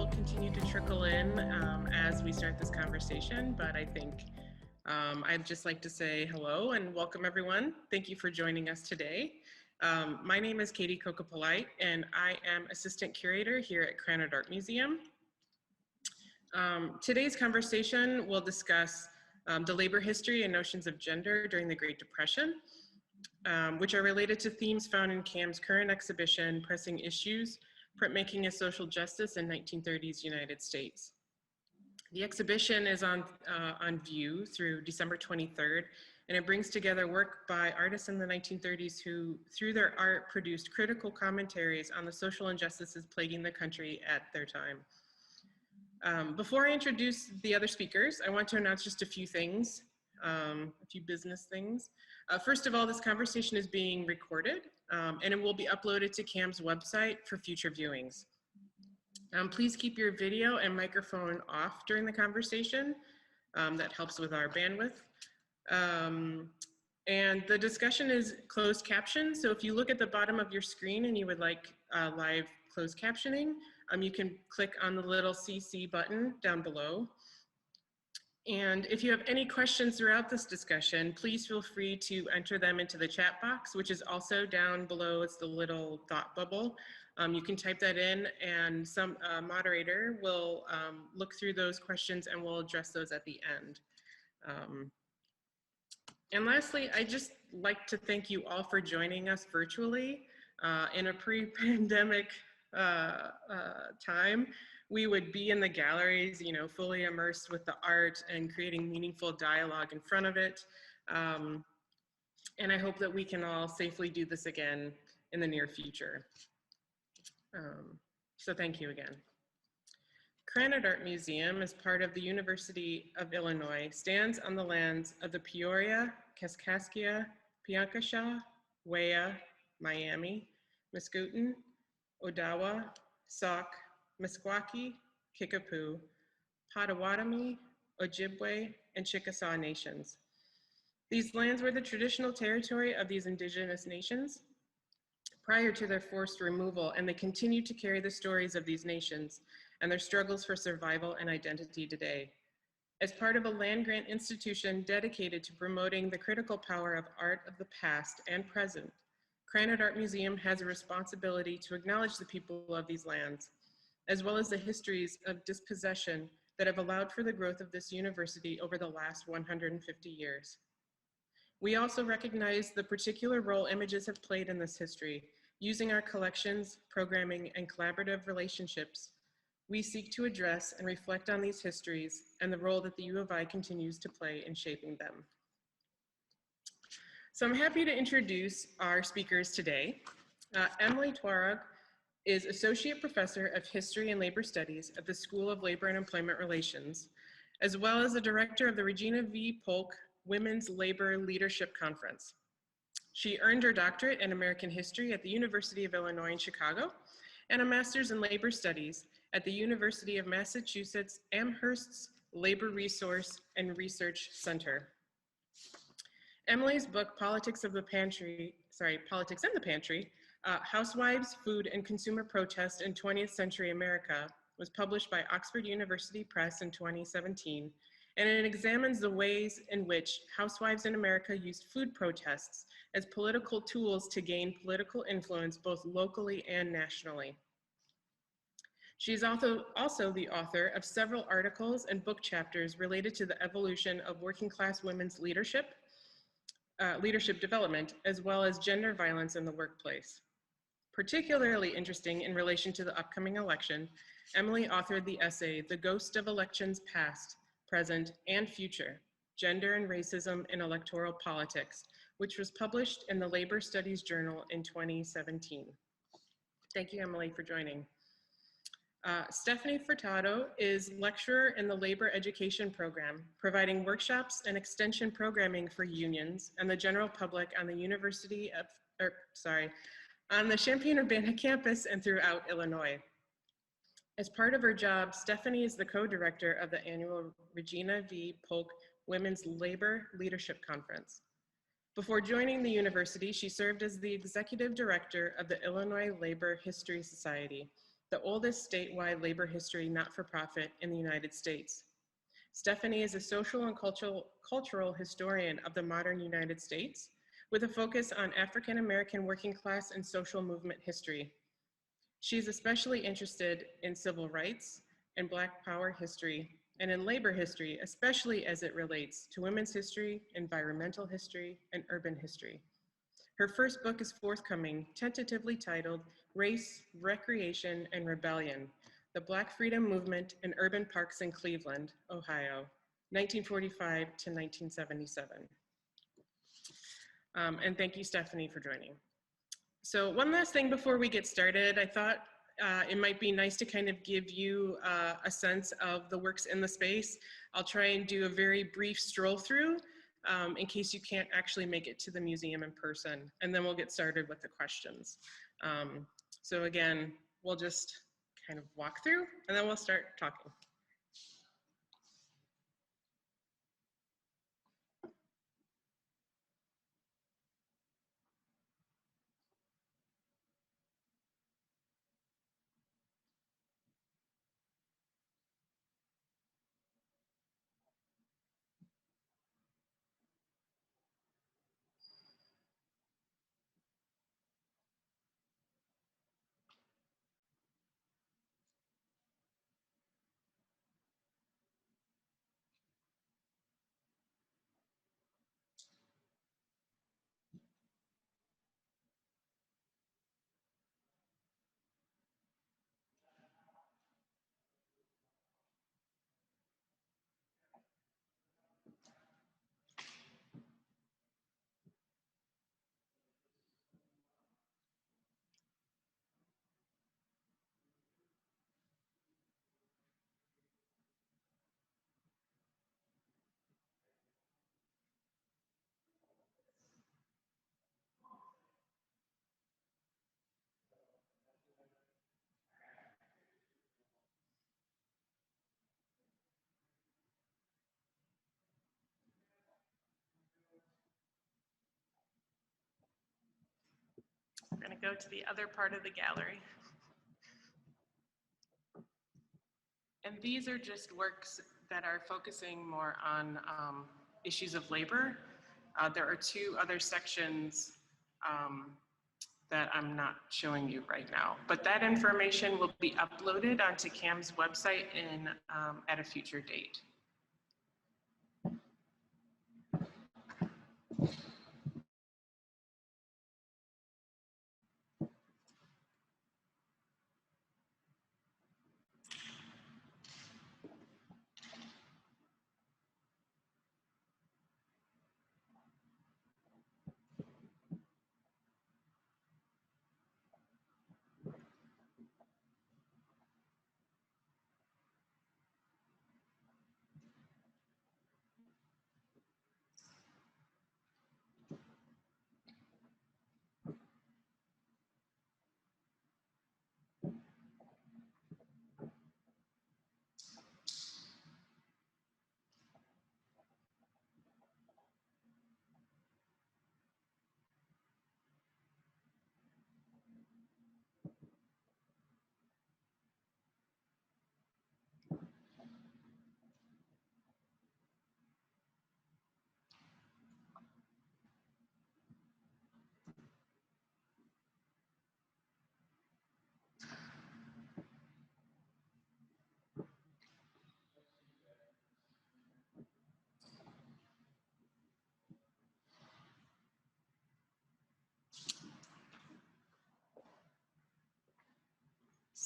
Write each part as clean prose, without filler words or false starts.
will continue to trickle in as we start this conversation, but I think I'd just like to say hello and welcome everyone. Thank you for joining us today. My name is Katie Coca-Polite and I am Assistant Curator here at Krannert Art Museum. Today's conversation will discuss the labor history and notions of gender during the Great Depression, which are related to themes found in CAM's current exhibition, Pressing Issues, Printmaking as Social Justice in 1930s United States. The exhibition is on view through December 23rd, and it brings together work by artists in the 1930s who, through their art, produced critical commentaries on the social injustices plaguing the country at their time. Before I introduce the other speakers, I want to announce just a few things, a few business things. First of all, this conversation is being recorded and it will be uploaded to CAM's website for future viewings. Please keep your video and microphone off during the conversation. That helps with our bandwidth. And the discussion is closed caption. So if you look at the bottom of your screen and you would like live closed captioning, you can click on the little CC button down below. And if you have any questions throughout this discussion, please feel free to enter them into the chat box, which is also down below. It's the little thought bubble. You can type that in and some moderator will look through those questions and we'll address those at the end. And lastly, I'd just like to thank you all for joining us virtually in a pre-pandemic time. We would be in the galleries, you know, fully immersed with the art and creating meaningful dialogue in front of it. And I hope that we can all safely do this again in the near future. So thank you again. Krannert Art Museum, as part of the University of Illinois, stands on the lands of the Peoria, Kaskaskia, Piankashaw, Wea, Miami, Muscatine, Odawa, Sauk, Meskwaki, Kickapoo, Potawatomi, Ojibwe, and Chickasaw nations. These lands were the traditional territory of these indigenous nations prior to their forced removal, and they continue to carry the stories of these nations and their struggles for survival and identity today. As part of a land-grant institution dedicated to promoting the critical power of art of the past and present, Krannert Art Museum has a responsibility to acknowledge the people of these lands, as well as the histories of dispossession that have allowed for the growth of this university over the last 150 years. We also recognize the particular role images have played in this history. Using our collections, programming, and collaborative relationships, we seek to address and reflect on these histories and the role that the U of I continues to play in shaping them. So I'm happy to introduce our speakers today. Emily Tuarag is Associate Professor of History and Labor Studies at the School of Labor and Employment Relations, as well as the Director of the Regina V. Polk Women's Labor Leadership Conference. She earned her doctorate in American History at the University of Illinois in Chicago and a Master's in Labor Studies at the University of Massachusetts Amherst's Labor Resource and Research Center. Emily's book, Politics in the Pantry, Housewives, Food, and Consumer Protest in 20th Century America, was published by Oxford University Press in 2017, and it examines the ways in which housewives in America used food protests as political tools to gain political influence both locally and nationally. She is also the author of several articles and book chapters related to the evolution of working class women's leadership development, as well as gender violence in the workplace. Particularly interesting in relation to the upcoming election, Emily authored the essay, The Ghost of Elections Past, Present, and Future, Gender and Racism in Electoral Politics, which was published in the Labor Studies Journal in 2017. Thank you, Emily, for joining. Stephanie Furtado is lecturer in the Labor Education Program, providing workshops and extension programming for unions and the general public on the on the Champaign-Urbana campus and throughout Illinois. As part of her job, Stephanie is the co-director of the annual Regina V. Polk Women's Labor Leadership Conference. Before joining the university, she served as the executive director of the Illinois Labor History Society, the the oldest statewide labor history not-for-profit in the United States. Stephanie is a social and cultural historian of the modern United States, with a focus on African American working class and social movement history. She's especially interested in civil rights and Black power history, and in labor history, especially as it relates to women's history, environmental history, and urban history. Her first book is forthcoming, tentatively titled Race, Recreation, and Rebellion, The Black Freedom Movement in Urban Parks in Cleveland, Ohio, 1945 to 1977. And thank you, Stephanie, for joining. So one last thing before we get started, I thought it might be nice to kind of give you a sense of the works in the space. I'll try and do a very brief stroll through in case you can't actually make it to the museum in person, and then we'll get started with the questions. So again, we'll just kind of walk through and then we'll start talking. We're going to go to the other part of the gallery. And these are just works that are focusing more on issues of labor. There are two other sections that I'm not showing you right now, but that information will be uploaded onto CAM's website at a future date.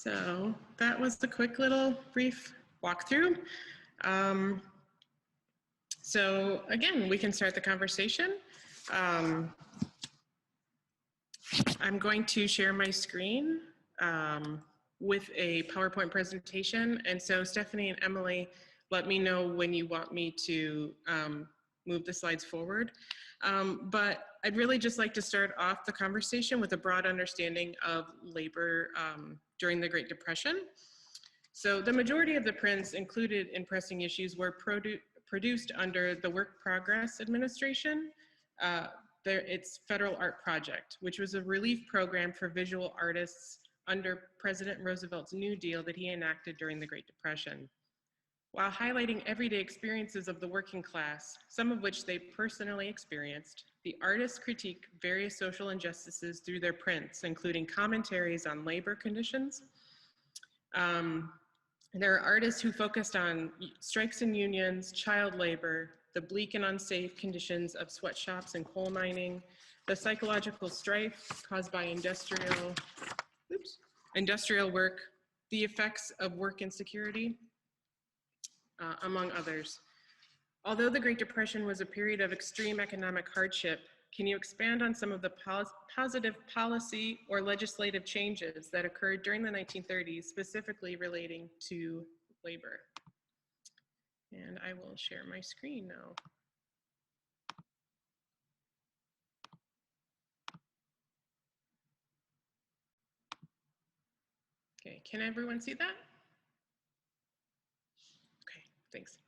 So that was the quick little brief walkthrough. So again, we can start the conversation. I'm going to share my screen with a PowerPoint presentation. And so Stephanie and Emily, let me know when you want me to move the slides forward. But I'd really just like to start off the conversation with a broad understanding of labor during the Great Depression. So the majority of the prints included in Pressing Issues were produced under the Work Progress Administration, its Federal Art Project, which was a relief program for visual artists under President Roosevelt's New Deal that he enacted during the Great Depression. While highlighting everyday experiences of the working class, some of which they personally experienced, the artists critique various social injustices through their prints, including commentaries on labor conditions. There are artists who focused on strikes and unions, child labor, the bleak and unsafe conditions of sweatshops and coal mining, the psychological strife caused by industrial work, the effects of work insecurity, among others. Although the Great Depression was a period of extreme economic hardship, can you expand on some of the positive policy or legislative changes that occurred during the 1930s, specifically relating to labor? And I will share my screen now. Okay, can everyone see that? Okay, thanks.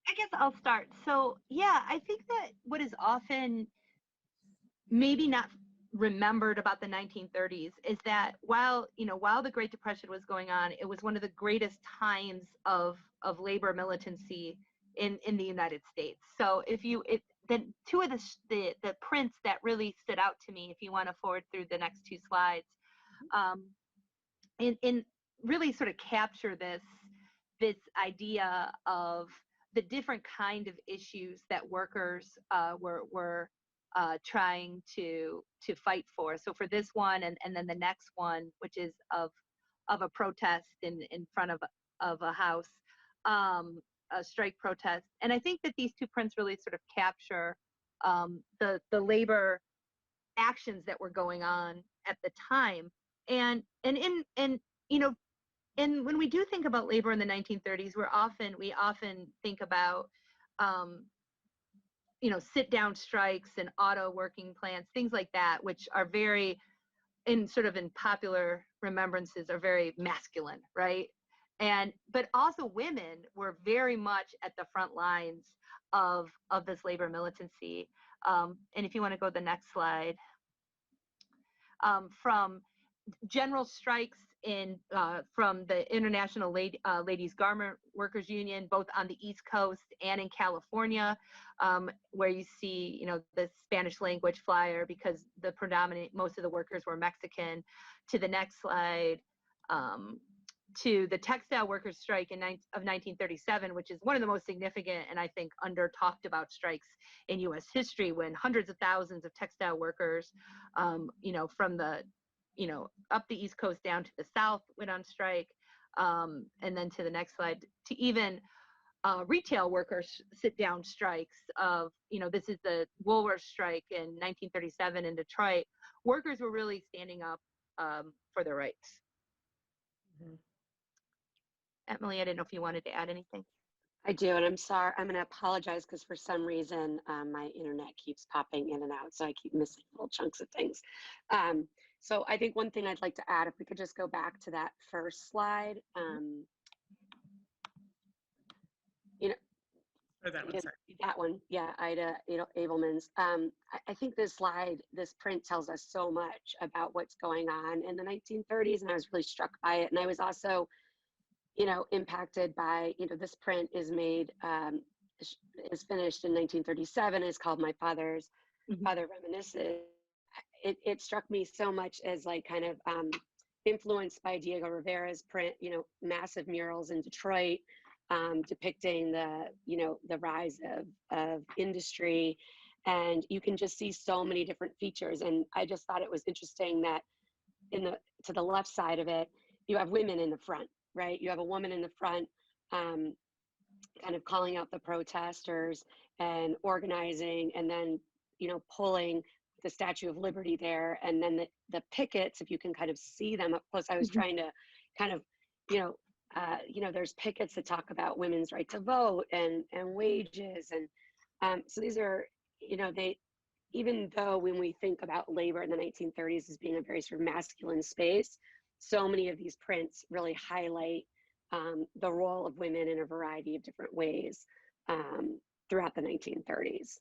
I guess I'll start. So yeah, I think that what is often maybe not remembered about the 1930s is that while the Great Depression was going on, it was one of the greatest times of labor militancy in the United States. So then two of the prints that really stood out to me, if you want to forward through the next two slides, in really sort of capture this idea of the different kind of issues that workers were trying to fight for. So for this one and then the next one, which is of a protest in front of a house, a strike protest. And I think that these two prints really sort of capture the labor actions that were going on at the time. And when we do think about labor in the 1930s, we often think about sit down strikes and auto working plants, things like that, which are very in popular remembrances are very masculine, right? But also women were very much at the front lines of this labor militancy. And if you want to go to the next slide, from general strikes from the International Ladies Garment Workers Union, both on the East Coast and in California, where you see, the Spanish language flyer because most of the workers were Mexican. To the next slide, to the textile workers strike of 1937, which is one of the most significant and I think under talked about strikes in U.S. history, when hundreds of thousands of textile workers, from the up the East Coast down to the South went on strike. And then to the next slide, to even retail workers sit down strikes of, this is the Woolworth strike in 1937 in Detroit. Workers were really standing up for their rights. Mm-hmm. Emily, I didn't know if you wanted to add anything. I do, and I'm sorry, I'm going to apologize because for some reason my internet keeps popping in and out, so I keep missing little chunks of things. So I think one thing I'd like to add, if we could just go back to that first slide. That one, yeah, Ida Abelman's. I think this print tells us so much about what's going on in the 1930s, and I was really struck by it. And I was also, impacted by, this print is finished in 1937. It's called My Father's Father Reminisces. It struck me so much as kind of influenced by Diego Rivera's print, massive murals in Detroit, depicting the rise of industry. And you can just see so many different features. And I just thought it was interesting that to the left side of it, you have women in the front, right? You have a woman in the front, kind of calling out the protesters and organizing, and then, pulling the Statue of Liberty there. And then the pickets, if you can kind of see them up close, I was trying to kind of, there's pickets that talk about women's right to vote and wages. And so these are, even though when we think about labor in the 1930s as being a very sort of masculine space, so many of these prints really highlight the role of women in a variety of different ways throughout the 1930s.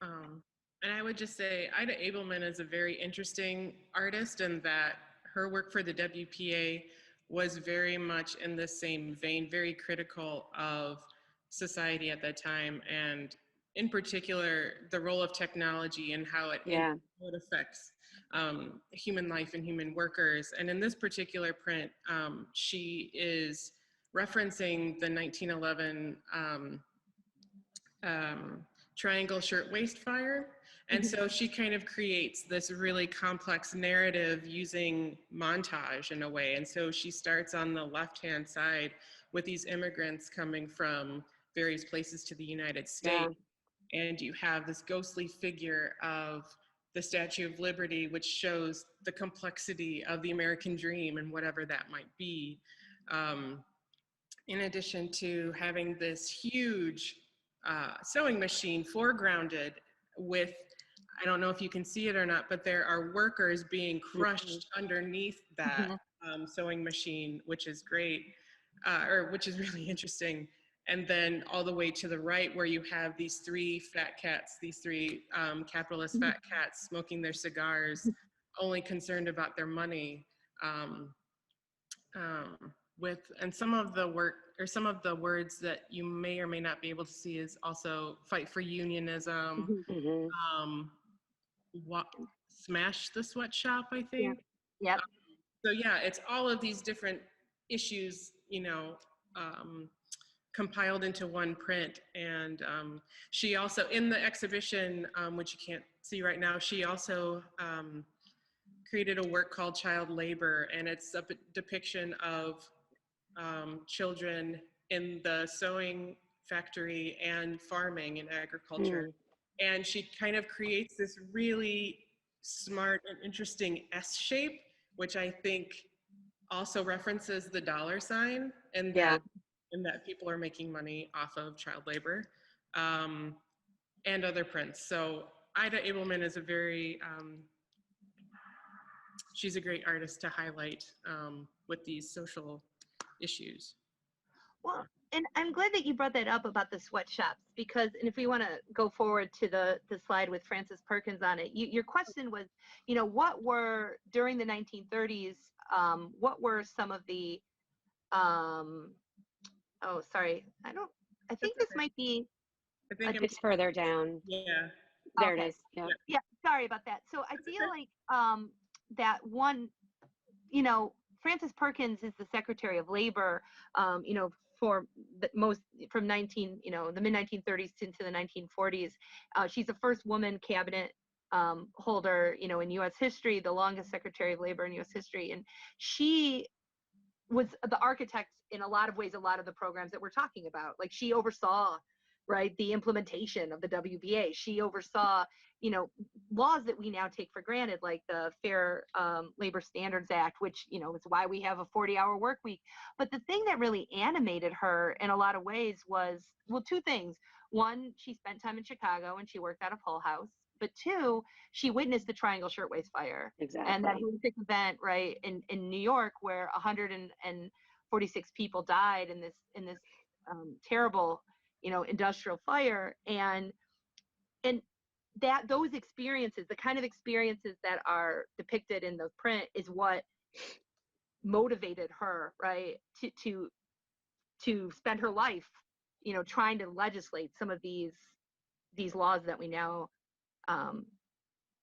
And I would just say Ida Abelman is a very interesting artist in that her work for the WPA was very much in the same vein, very critical of society at that time, and in particular, the role of technology and how it affects human life and human workers. And in this particular print, she is referencing the 1911 Triangle Shirtwaist Fire. And so she kind of creates this really complex narrative using montage in a way. And so she starts on the left-hand side with these immigrants coming from various places to the United States. Yeah. And you have this ghostly figure of the Statue of Liberty, which shows the complexity of the American dream and whatever that might be. In addition to having this huge sewing machine foregrounded with, I don't know if you can see it or not, but there are workers being crushed underneath that sewing machine, which is great, or which is really interesting. And then all the way to the right where you have these three fat cats, these three capitalist fat cats smoking their cigars, only concerned about their money. And some of the work, or some of the words that you may or may not be able to see is also fight for unionism, smash the sweatshop, I think. Yep. So yeah, it's all of these different issues, compiled into one print. And she also, in the exhibition, which you can't see right now, she also created a work called Child Labor, and it's a depiction of children in the sewing factory and farming and agriculture. And she kind of creates this really smart and interesting S shape, which I think also references the dollar sign, and that people are making money off of child labor, and other prints. So Ida Abelman is a very, she's a great artist to highlight with these social issues. Well, and I'm glad that you brought that up about the sweatshops, because, and if we want to go forward to the slide with Frances Perkins on it, your question was, what were, during the 1930s, what were some of the, oh, sorry, I think this might be. I think it's further down. Yeah. There it is. Yeah. Yeah, sorry about that. So I feel like that one, Frances Perkins is the Secretary of Labor, for the most, from the mid-1930s into the 1940s. She's the first woman cabinet holder, in U.S. history, the longest Secretary of Labor in U.S. history. And she was the architect in a lot of ways, a lot of the programs that we're talking about. Like, she oversaw, right, the implementation of the WBA. She oversaw, laws that we now take for granted, like the Fair Labor Standards Act, which, is why we have a 40-hour work week. But the thing that really animated her in a lot of ways was, well, two things. One, she spent time in Chicago and she worked out of Hull House. But two, she witnessed the Triangle Shirtwaist Fire. Exactly. And that horrific event, right, in New York, where 146 people died in this terrible, industrial fire. And that those experiences, the kind of experiences that are depicted in the print, is what motivated her, right, to spend her life, trying to legislate some of these laws that we now,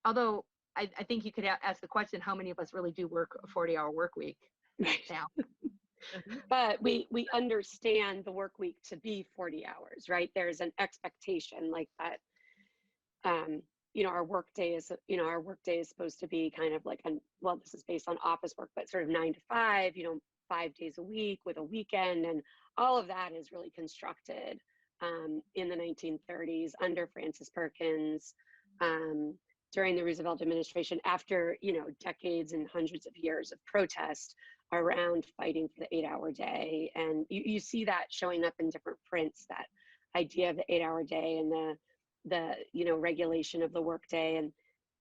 although I think you could ask the question, how many of us really do work a 40-hour work week now? But we understand the work week to be 40 hours, right? There's an expectation like that. Our work day is supposed to be kind of like, well, this is based on office work, but sort of 9 to 5, 5 days a week with a weekend, and all of that is really constructed in the 1930s under Frances Perkins, during the Roosevelt administration, after decades and hundreds of years of protest around fighting for the 8-hour day. And you see that showing up in different prints, that idea of the 8-hour day and the regulation of the workday.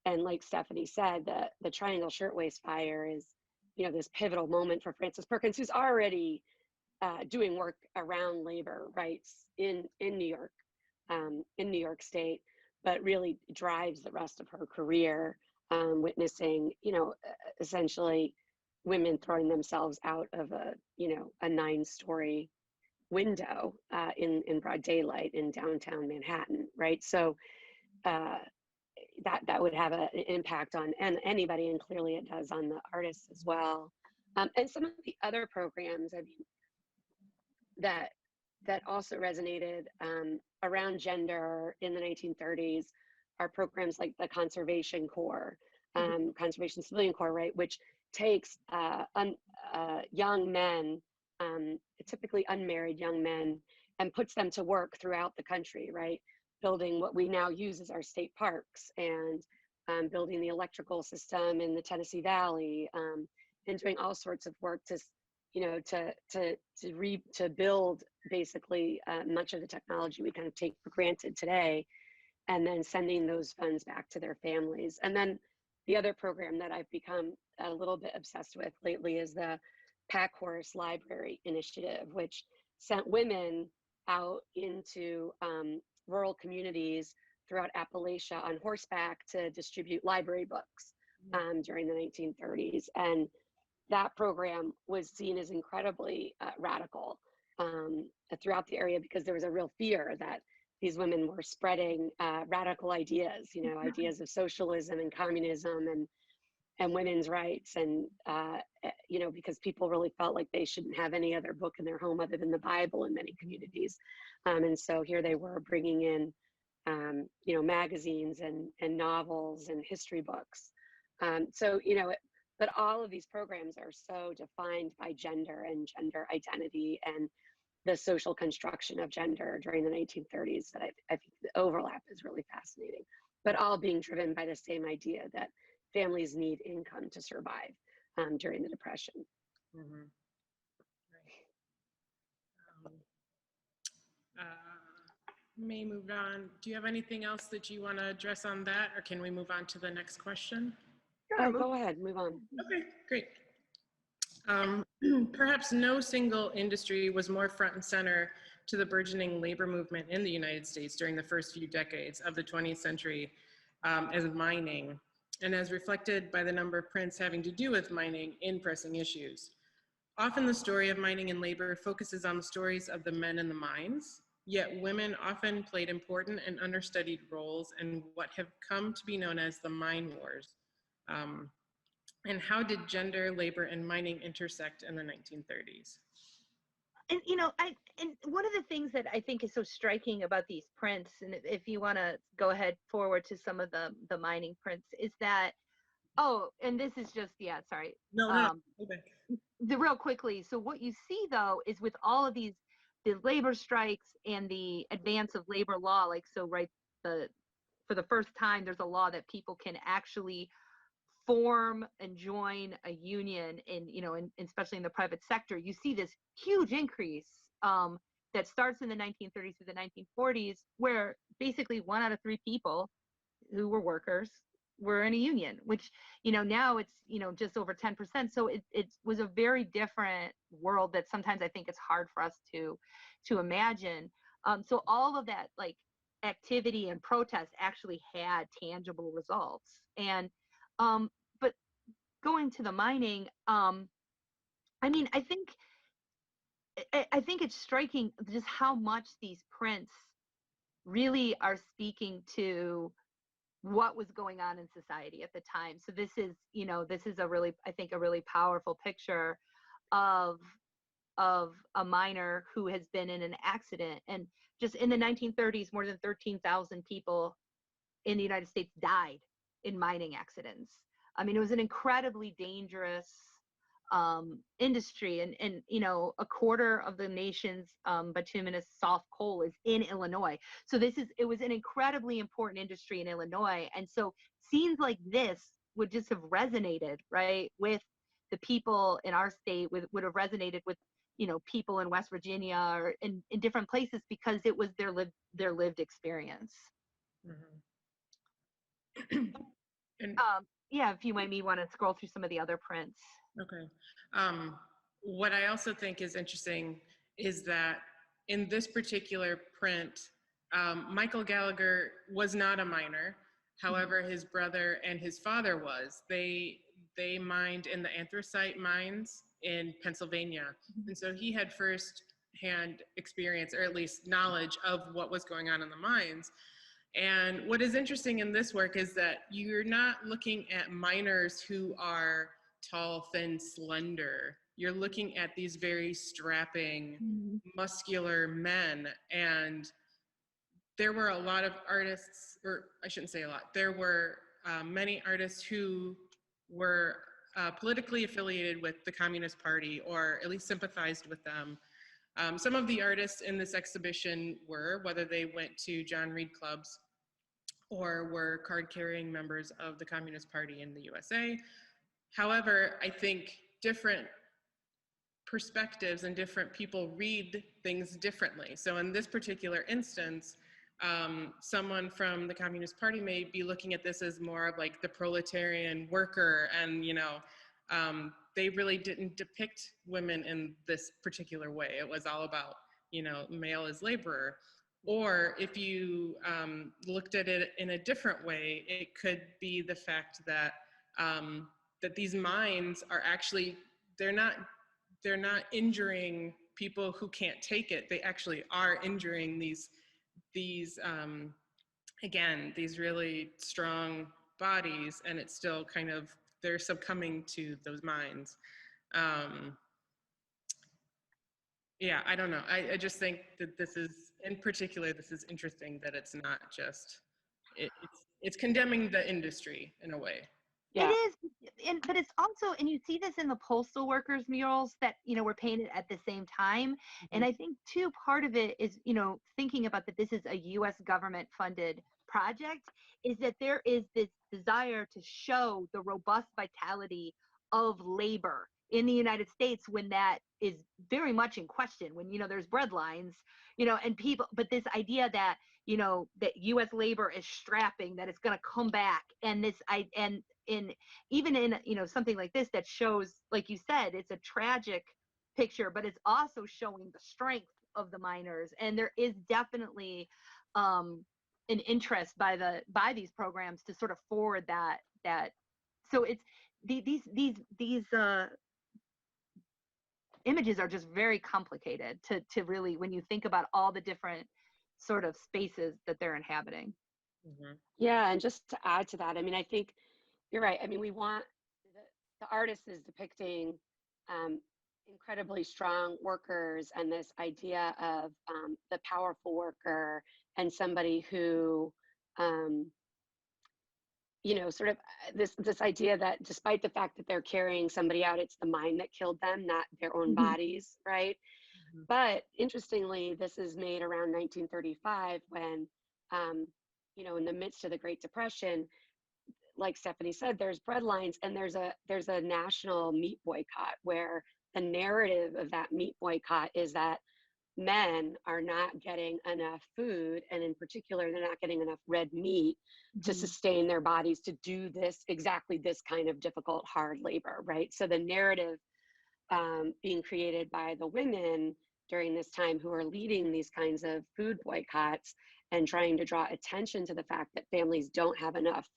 And like Stephanie said, the Triangle Shirtwaist Fire is this pivotal moment for Frances Perkins, who's already doing work around labor rights in New York State, but really drives the rest of her career, witnessing, essentially women throwing themselves out of a 9-story window in broad daylight in downtown Manhattan, right? So that would have an impact on anybody, and clearly it does on the artists as well. And some of the other programs, I mean, that also resonated around gender in the 1930s are programs like the Conservation Corps, Conservation Civilian Corps, right, which takes young men, typically unmarried young men, and puts them to work throughout the country, right, building what we now use as our state parks, and building the electrical system in the Tennessee Valley, and doing all sorts of work to build basically much of the technology we kind of take for granted today, and then sending those funds back to their families. And then the other program that I've become a little bit obsessed with lately is the Pack Horse Library Initiative, which sent women out into rural communities throughout Appalachia on horseback to distribute library books during the 1930s. And that program was seen as incredibly radical throughout the area, because there was a real fear that these women were spreading radical ideas, ideas of socialism and communism and women's rights, and because people really felt like they shouldn't have any other book in their home other than the Bible in many communities. And so here they were bringing in magazines and novels and history books. But all of these programs are so defined by gender and gender identity and the social construction of gender during the 1930s that I think the overlap is really fascinating, but all being driven by the same idea that families need income to survive during the Depression. Mm-hmm. Right. May move on. Do you have anything else that you want to address on that, or can we move on to the next question? Oh, go ahead, move on. Okay, great. Perhaps no single industry was more front and center to the burgeoning labor movement in the United States during the first few decades of the 20th century as mining, and as reflected by the number of prints having to do with mining in pressing issues. Often the story of mining and labor focuses on the stories of the men in the mines, yet women often played important and understudied roles in what have come to be known as the mine wars. And how did gender, labor, and mining intersect in the 1930s? And and one of the things that I think is so striking about these prints, and if you want to go ahead forward to some of the mining prints, is that, and this is just, sorry. No. The real quickly. So what you see though is with all of the labor strikes and the advance of labor law, for the first time, there's a law that people can actually form and join a union especially in the private sector. You see this huge increase that starts in the 1930s to the 1940s, where basically 1 out of 3 people who were workers were in a union, which now it's just over 10%. So it was a very different world that sometimes I think it's hard for us to imagine. So all of that activity and protest actually had tangible results. And but going to the mining, I think it's striking just how much these prints really are speaking to what was going on in society at the time. So this is a really, I think, a really powerful picture of a miner who has been in an accident. And just in the 1930s, more than 13,000 people in the United States died in mining accidents. It was an incredibly dangerous industry, and a quarter of the nation's bituminous soft coal is in Illinois. So it was an incredibly important industry in Illinois, and so scenes like this would just have resonated, right, with the people in our state, would have resonated with people in West Virginia or in different places, because it was their lived experience. Mm-hmm. And if you want to scroll through some of the other prints. Okay. What I also think is interesting is that in this particular print, Michael Gallagher was not a miner. However, his brother and his father was. They mined in the anthracite mines in Pennsylvania. And so he had first-hand experience, or at least knowledge of what was going on in the mines. And what is interesting in this work is that you're not looking at miners who are tall, thin, slender. You're looking at these very strapping, muscular men. And there were a lot of artists, or I shouldn't say a lot, there were many artists who were politically affiliated with the Communist Party, or at least sympathized with them. Some of the artists in this exhibition were, whether they went to John Reed clubs or were card-carrying members of the Communist Party in the USA. However, I think different perspectives and different people read things differently. So in this particular instance, someone from the Communist Party may be looking at this as more of like the proletarian worker, and they really didn't depict women in this particular way. It was all about, male as laborer. Or if you looked at it in a different way, it could be the fact that that these mines are actually, they're not injuring people who can't take it. They actually are injuring these again, these really strong bodies, and it's still kind of, they're succumbing to those mines. Yeah, I don't know. I just think that this is, in particular, this is interesting that it's not just, it's condemning the industry in a way. Yeah. It is, but it's also, and you see this in the postal workers murals that, were painted at the same time. And I think too, part of it is, thinking about that this is a US government funded project, is that there is this desire to show the robust vitality of labor in the United States, when that is very much in question, when, there's breadlines, and people, but this idea that, that US labor is strapping, that it's going to come back. And this, even in, something like this that shows, like you said, it's a tragic picture, but it's also showing the strength of the miners. And there is definitely an interest by these programs to sort of forward that. So it's these images are just very complicated to really, when you think about all the different sort of spaces that they're inhabiting. Yeah, and just to add to that, I think you're right. We want the artist is depicting incredibly strong workers, and this idea of the powerful worker, and somebody who sort of this idea that despite the fact that they're carrying somebody out, it's the mine that killed them, not their own bodies, right? But interestingly, this is made around 1935, when in the midst of the Great Depression, like Stephanie said, there's breadlines, and there's a national meat boycott, where the narrative of that meat boycott is that men are not getting enough food, and in particular, they're not getting enough red meat to sustain their bodies to do exactly this kind of difficult, hard labor, right? So the narrative being created by the women during this time, who are leading these kinds of food boycotts and trying to draw attention to the fact that families don't have enough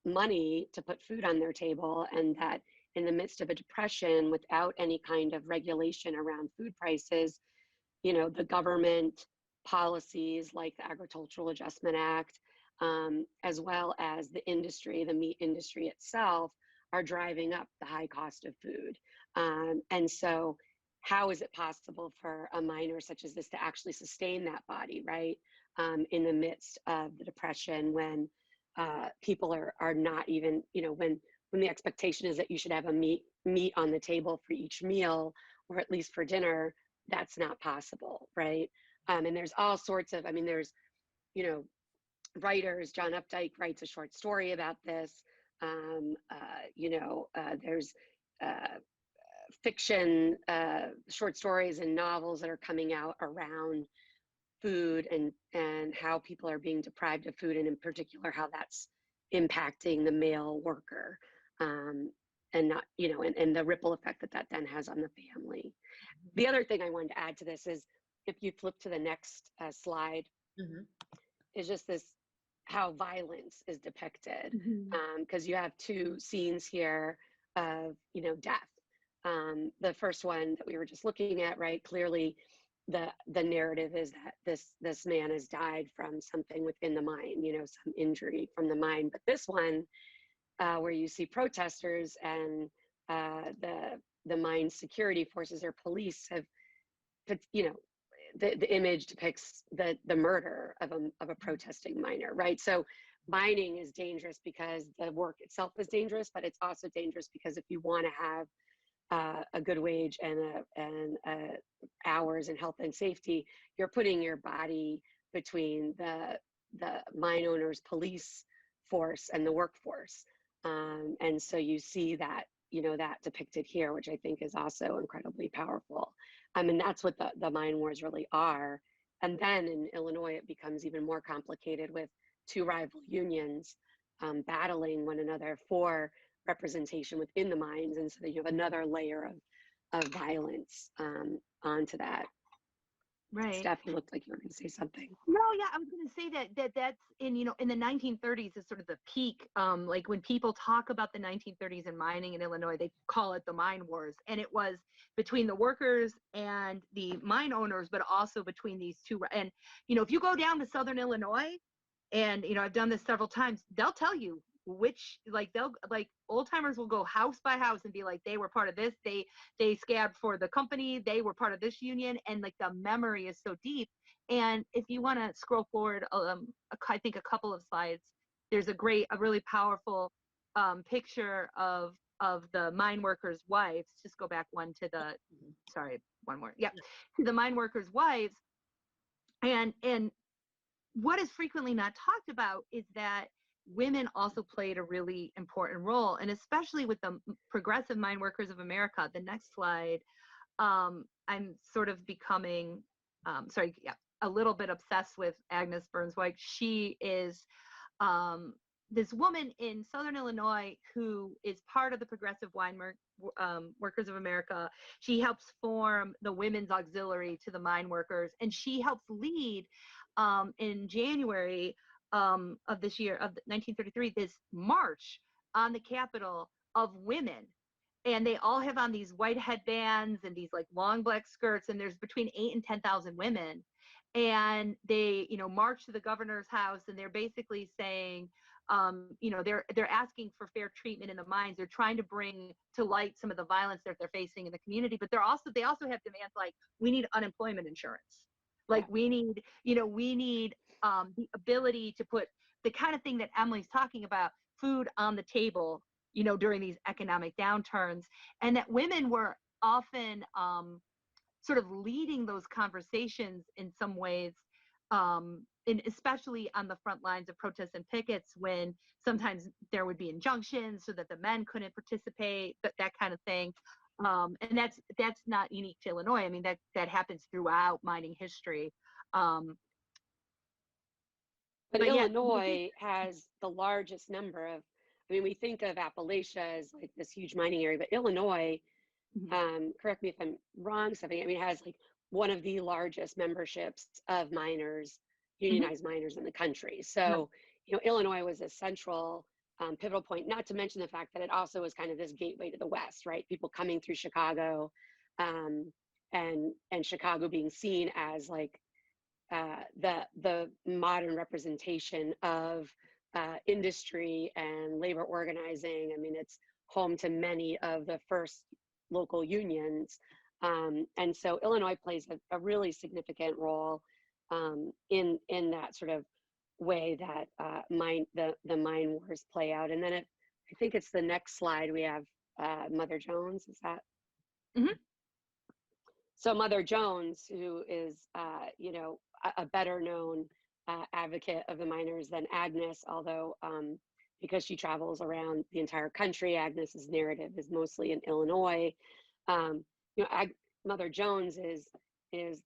money to put food on their table, and that in the midst of a depression, without any kind of regulation around food prices, the government policies like the Agricultural Adjustment Act, as well as the industry, the meat industry itself, are driving up the high cost of food. And so how is it possible for a miner such as this to actually sustain that body, right? In the midst of the depression, when people are not even, when the expectation is that you should have a meat on the table for each meal, or at least for dinner, that's not possible, right? And there's all sorts of, there's, writers. John Updike writes a short story about this. There's fiction, short stories and novels that are coming out around food, and how people are being deprived of food, and in particular, how that's impacting the male worker. not, you know, and the ripple effect that that then has on the family. The other thing I wanted to add to this is, if you flip to the next slide, is just this, how violence is depicted. Because you have two scenes here of, you know, death. The first one that we were just looking at, right? Clearly, the narrative is that this man has died from something within the mine, you know, some injury from the mine. But this one, where you see protesters and the mine security forces or police have put, you know, the image depicts the murder of a protesting miner, right? So mining is dangerous because the work itself is dangerous, but it's also dangerous because if you want to have a good wage and hours and health and safety, you're putting your body between the mine owner's police force and the workforce. And so you see that, you know, that depicted here, which I think is also incredibly powerful. I mean, that's what the mine wars really are. And then in Illinois, it becomes even more complicated with two rival unions battling one another for representation within the mines. And so you have another layer of violence onto that. Right. Steph, you looked like you were going to say something. No, yeah, I was going to say that's in, you know, in the 1930s is sort of the peak. Like when people talk about the 1930s and mining in Illinois, they call it the mine wars. And it was between the workers and the mine owners, but also between these two. And, you know, if you go down to Southern Illinois, and, you know, I've done this several times, they'll tell you which, like, old timers will go house by house and be like, they were part of this, they scabbed for the company, they were part of this union, and like the memory is so deep. And if you want to scroll forward, I think a couple of slides, there's a really powerful picture of the mine workers' wives. Just go back one to the, sorry, one more, yeah, to the mine workers' wives. And what is frequently not talked about is that women also played a really important role, and especially with the Progressive Mine Workers of America. The next slide, I'm sort of becoming, a little bit obsessed with Agnes Burns-White. She is this woman in Southern Illinois who is part of the Progressive Workers of America. She helps form the Women's Auxiliary to the mine workers, and she helps lead in January of this year, of 1933, this march on the Capitol of women. And they all have on these white headbands and these like long black skirts, and there's between 8,000 and 10,000 women. And they, you know, march to the governor's house, and they're basically saying, you know, they're asking for fair treatment in the mines. They're trying to bring to light some of the violence that they're facing in the community, but they also have demands like, we need unemployment insurance. Like we need, you know, the ability to put the kind of thing that Emily's talking about, food on the table, you know, during these economic downturns, and that women were often sort of leading those conversations in some ways, and especially on the front lines of protests and pickets, when sometimes there would be injunctions so that the men couldn't participate, that kind of thing. And that's not unique to Illinois. I mean, that happens throughout mining history. But Illinois has the largest number of, I mean, we think of Appalachia as like this huge mining area, but Illinois, correct me if I'm wrong, Stephanie, I mean, it has like one of the largest memberships of miners, unionized miners in the country. So, you know, Illinois was a central pivotal point, not to mention the fact that it also was kind of this gateway to the West, right? People coming through Chicago, and Chicago being seen as like the modern representation of industry and labor organizing. I mean, it's home to many of the first local unions. And so Illinois plays a really significant role in that sort of way that the mine wars play out. And then I think it's the next slide, we have Mother Jones, is that? So Mother Jones, who is, you know, a better known advocate of the miners than Agnes, although because she travels around the entire country, Agnes's narrative is mostly in Illinois. You know, Mother Jones is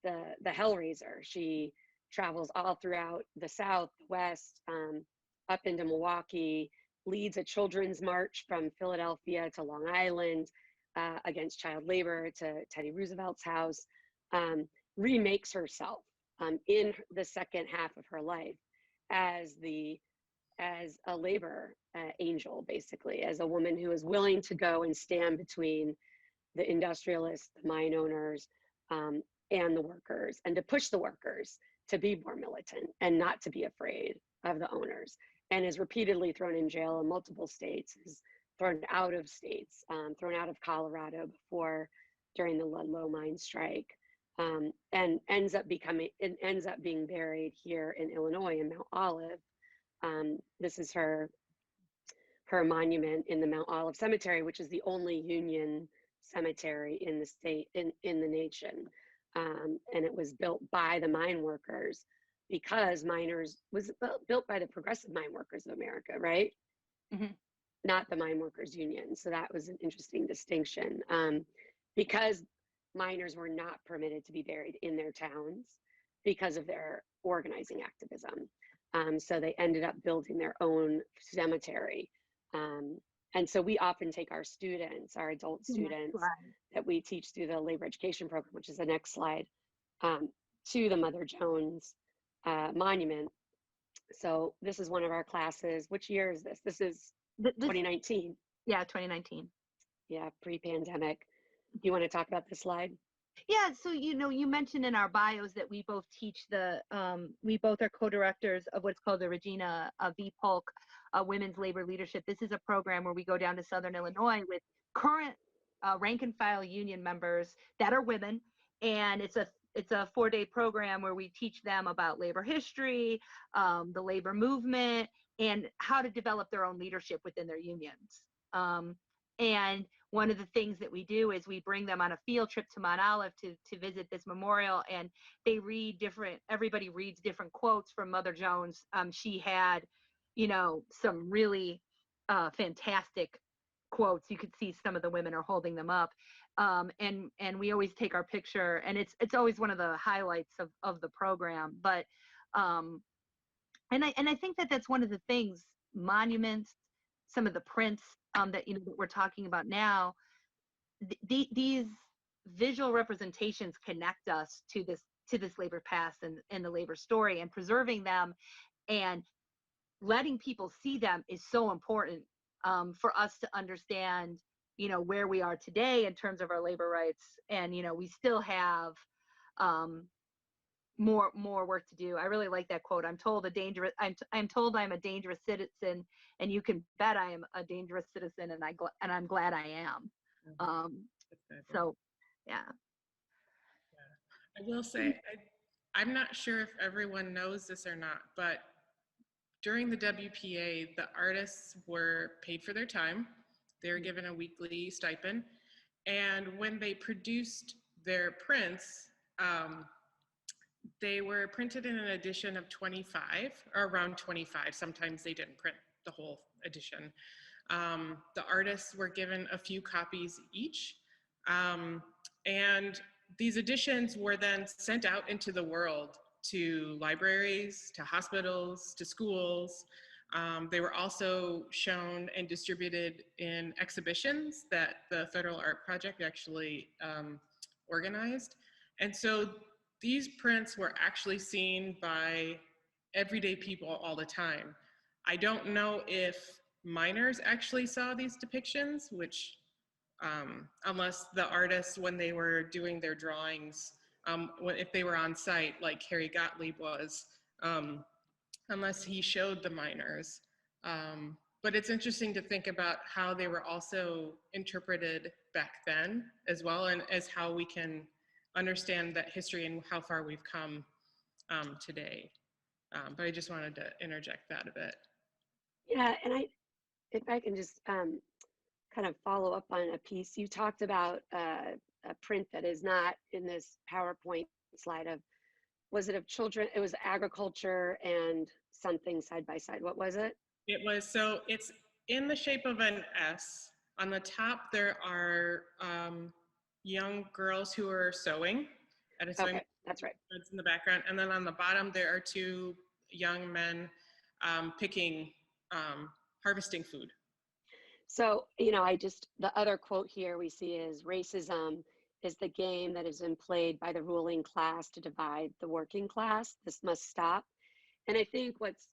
the hellraiser. She travels all throughout the South, the West, up into Milwaukee, leads a children's march from Philadelphia to Long Island against child labor to Teddy Roosevelt's house, remakes herself in the second half of her life as a labor angel, basically, as a woman who is willing to go and stand between the industrialists, the mine owners, and the workers, and to push the workers to be more militant and not to be afraid of the owners, and is repeatedly thrown in jail in multiple states, is thrown out of states, thrown out of Colorado before, during the Ludlow mine strike, and ends up being buried here in Illinois in Mount Olive. This is her monument in the Mount Olive Cemetery, which is the only Union cemetery in the state, in the nation. And it was built by the mine workers, because was built by the Progressive Mine Workers of America, right? Mm-hmm. Not the Mine Workers Union. So that was an interesting distinction, because miners were not permitted to be buried in their towns because of their organizing activism. So they ended up building their own cemetery. And so we often take our students, our adult students that we teach through the labor education program, which is the next slide, to the Mother Jones monument. So this is one of our classes. Which year is this? This is 2019. Yeah, 2019. Yeah, pre-pandemic. Do you want to talk about this slide? Yeah, so you mentioned in our bios that we both teach we both are co-directors of what's called the Regina V. Polk Women's Labor Leadership. This is a program where we go down to Southern Illinois with current rank and file union members that are women, and it's a 4-day program where we teach them about labor history, the labor movement, and how to develop their own leadership within their unions. And one of the things that we do is we bring them on a field trip to Mount Olive to visit this memorial, and everybody reads different quotes from Mother Jones. She had, some really fantastic quotes. You could see some of the women are holding them up. And we always take our picture, and it's always one of the highlights of the program. But and I think that's one of the things, monuments, some of the prints that that we're talking about now, these visual representations connect us to this labor past and the labor story, and preserving them and letting people see them is so important for us to understand where we are today in terms of our labor rights. And we still have more work to do. I really like that quote. I'm told I'm a dangerous citizen, and you can bet I am a dangerous citizen, and I'm glad I am. So yeah. I will say, I'm not sure if everyone knows this or not, but during the WPA, the artists were paid for their time. They were given a weekly stipend. And when they produced their prints, they were printed in an edition of 25, or around 25. Sometimes they didn't print the whole edition. The artists were given a few copies each. And these editions were then sent out into the world to libraries, to hospitals, to schools. They were also shown and distributed in exhibitions that the Federal Art Project actually organized. And so these prints were actually seen by everyday people all the time. I don't know if miners actually saw these depictions, which unless the artists, when they were doing their drawings, if they were on site, like Harry Gottlieb was, unless he showed the miners. But it's interesting to think about how they were also interpreted back then as well, and as how we can understand that history and how far we've come today. But I just wanted to interject that a bit. Yeah, and if I can just kind of follow up on a piece. You talked about a print that is not in this PowerPoint slide was it of children? It was agriculture and something side by side. What was it? It's in the shape of an S. On the top, there are young girls who are sewing at a sewing. Okay, that's right. That's in the background. And then on the bottom, there are two young men picking harvesting food. So, the other quote here we see is racism is the game that has been played by the ruling class to divide the working class. This must stop. And I think what's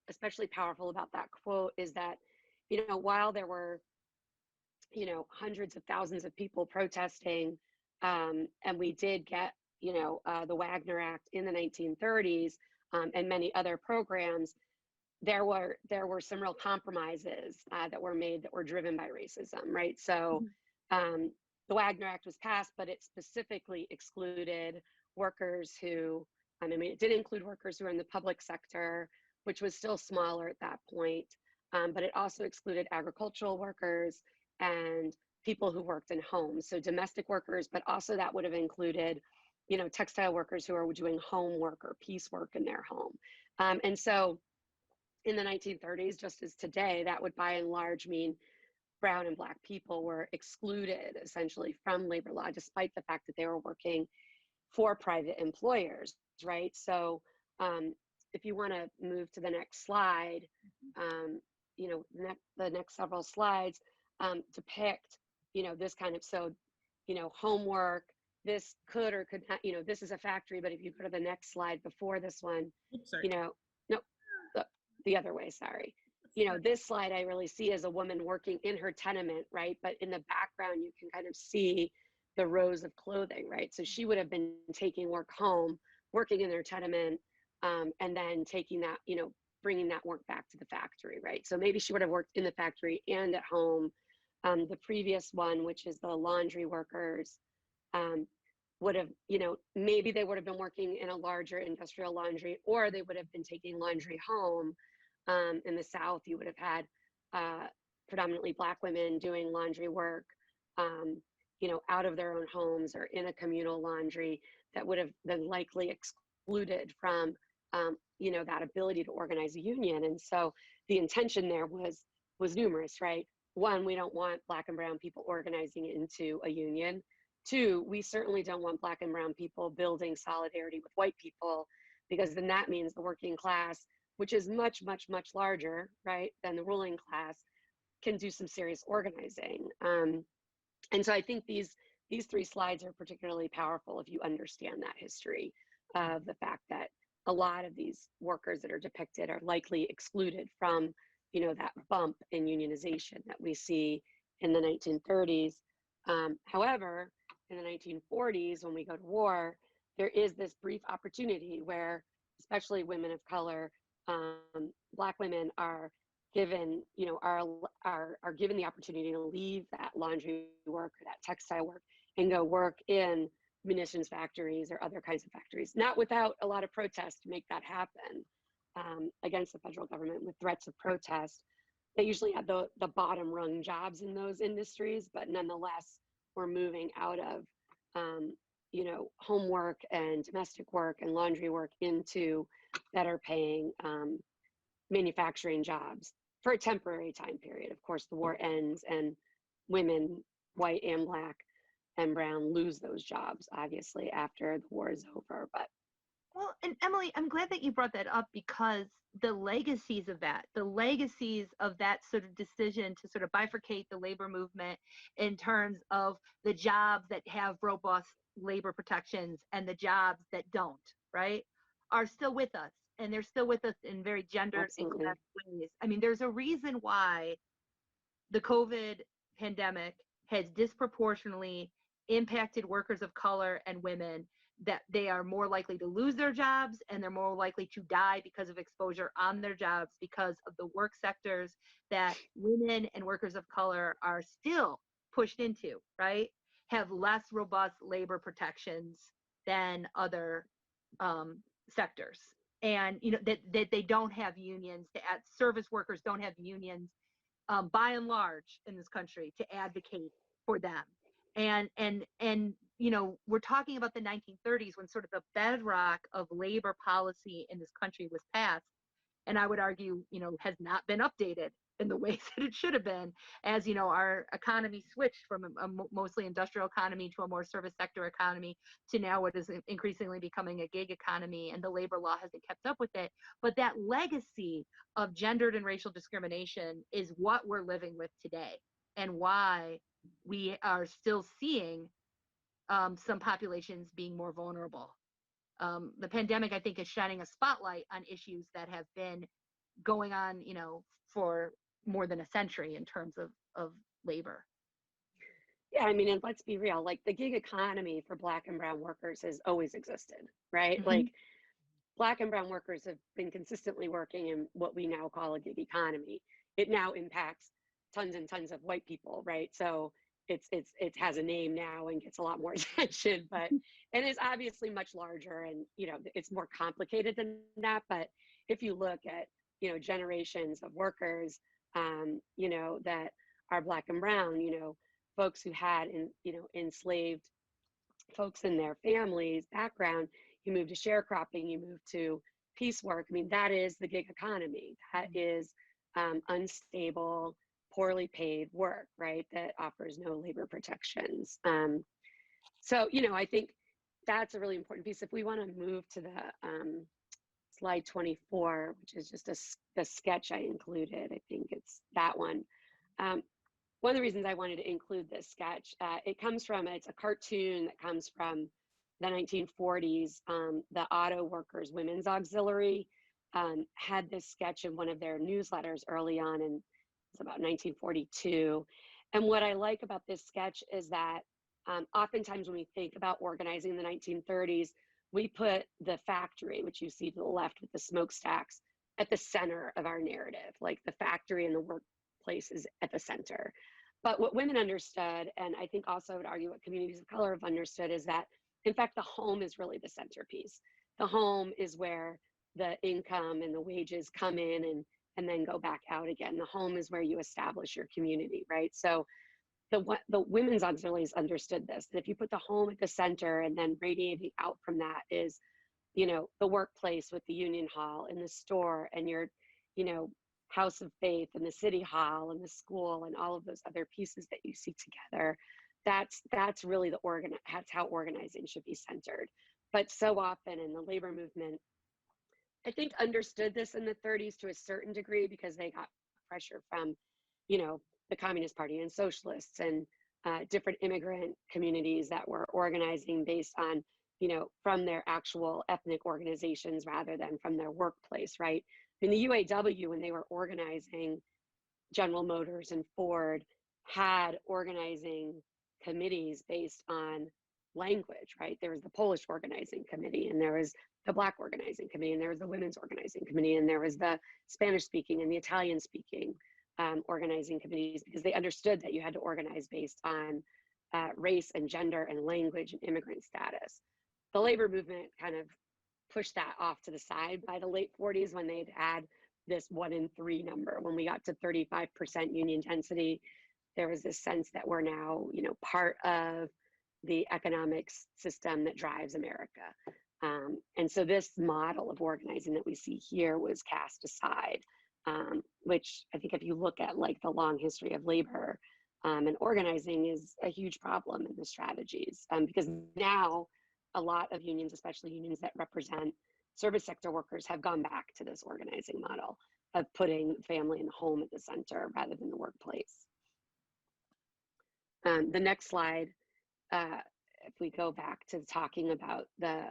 especially powerful about that quote is that, while there were, hundreds of thousands of people protesting, and we did get, the Wagner Act in the 1930s, and many other programs, there were some real compromises that were made that were driven by racism, right? So the Wagner Act was passed, but it specifically excluded workers who, it did include workers who were in the public sector, which was still smaller at that point, but it also excluded agricultural workers and people who worked in homes. So domestic workers, but also that would have included, textile workers who are doing home work or piecework in their home. And so in the 1930s, just as today, that would by and large mean brown and black people were excluded essentially from labor law, despite the fact that they were working for private employers, right? So if you want to move to the next slide, the next several slides depict, this kind of, so, homework, this could or could not, this is a factory, but if you go to the next slide before this one, Oops, sorry. no, the other way, sorry. This slide I really see as a woman working in her tenement, right? But in the background, you can kind of see the rows of clothing, right? So she would have been taking work home, working in their tenement, and then taking that, bringing that work back to the factory, right? So maybe she would have worked in the factory and at home. The previous one, which is the laundry workers, would have, maybe they would have been working in a larger industrial laundry, or they would have been taking laundry home. In the South, you would have had predominantly Black women doing laundry work, out of their own homes or in a communal laundry that would have been likely excluded from, that ability to organize a union. And so the intention there was numerous, right? One, we don't want Black and brown people organizing into a union. Two, we certainly don't want Black and brown people building solidarity with white people, because then that means the working class, which is much, much, much larger, right, than the ruling class, can do some serious organizing. And so I think these three slides are particularly powerful if you understand that history of the fact that a lot of these workers that are depicted are likely excluded from, that bump in unionization that we see in the 1930s. However, in the 1940s, when we go to war, there is this brief opportunity where, especially women of color, Black women are given, are given the opportunity to leave that laundry work or that textile work and go work in munitions factories or other kinds of factories, not without a lot of protest to make that happen against the federal government with threats of protest. They usually had the bottom rung jobs in those industries, but nonetheless, we're moving out of, homework and domestic work and laundry work into better paying manufacturing jobs for a temporary time period. Of course, the war ends and women, white and Black and brown, lose those jobs, obviously, after the war is over. But well, and Emily, I'm glad that you brought that up, because the legacies of that sort of decision to sort of bifurcate the labor movement in terms of the jobs that have robust labor protections and the jobs that don't, right, are still with us. And they're still with us in very gendered and class ways. I mean, there's a reason why the COVID pandemic has disproportionately impacted workers of color and women, that they are more likely to lose their jobs and they're more likely to die because of exposure on their jobs, because of the work sectors that women and workers of color are still pushed into, right, have less robust labor protections than other sectors. And that they don't have unions, service workers don't have unions by and large in this country to advocate for them. And we're talking about the 1930s, when sort of the bedrock of labor policy in this country was passed, and I would argue, has not been updated in the ways that it should have been, as you know, our economy switched from a mostly industrial economy to a more service sector economy to now what is increasingly becoming a gig economy, and the labor law hasn't kept up with it. But that legacy of gendered and racial discrimination is what we're living with today, and why we are still seeing some populations being more vulnerable. The pandemic, I think, is shining a spotlight on issues that have been going on, you know, for more than a century in terms of labor. Yeah, I mean, and let's be real, like the gig economy for Black and brown workers has always existed, right? Mhm. Like Black and brown workers have been consistently working in what we now call a gig economy. It now impacts tons and tons of white people, right? So it has a name now and gets a lot more attention, but and it's obviously much larger, and you know it's more complicated than that. But if you look at, you know, generations of workers, you know, that are Black and brown, you know, folks who had you know, enslaved folks in their families background, you move to sharecropping, you move to piecework. I mean, that is the gig economy. That is unstable, poorly paid work, right? That offers no labor protections. So, you know, I think that's a really important piece. If we want to move to the slide 24, which is just the sketch I included, I think it's that one. One of the reasons I wanted to include this sketch, it's a cartoon that comes from the 1940s. The Auto Workers Women's Auxiliary had this sketch in one of their newsletters early on, and it's about 1942. And what I like about this sketch is that oftentimes when we think about organizing in the 1930s, we put the factory, which you see to the left with the smokestacks, at the center of our narrative. Like the factory and the workplace is at the center. But what women understood, and I think also I would argue what communities of color have understood, is that in fact the home is really the centerpiece. The home is where the income and the wages come in and then go back out again. The home is where you establish your community, right? So the women's auxiliaries understood this, that if you put the home at the center and then radiating out from that is, you know, the workplace with the union hall and the store and your, you know, house of faith and the city hall and the school and all of those other pieces that you see together, that's really that's how organizing should be centered. But so often in the labor movement, I think understood this in the 30s to a certain degree because they got pressure from, you know, the Communist Party and socialists and different immigrant communities that were organizing based on, you know, from their actual ethnic organizations rather than from their workplace, right? In the UAW, when they were organizing, General Motors and Ford had organizing committees based on language, right? There was the Polish organizing committee, and there was the Black organizing committee, and there was the women's organizing committee, and there was the Spanish speaking and the Italian speaking organizing committees, because they understood that you had to organize based on race and gender and language and immigrant status. The labor movement kind of pushed that off to the side by the late 40s when they'd had this 1 in 3 number. When we got to 35% union density, there was this sense that we're now, you know, part of the economics system that drives America. And so this model of organizing that we see here was cast aside, which I think if you look at like the long history of labor and organizing is a huge problem in the strategies, because now a lot of unions, especially unions that represent service sector workers, have gone back to this organizing model of putting family and home at the center rather than the workplace. The next slide, if we go back to talking about the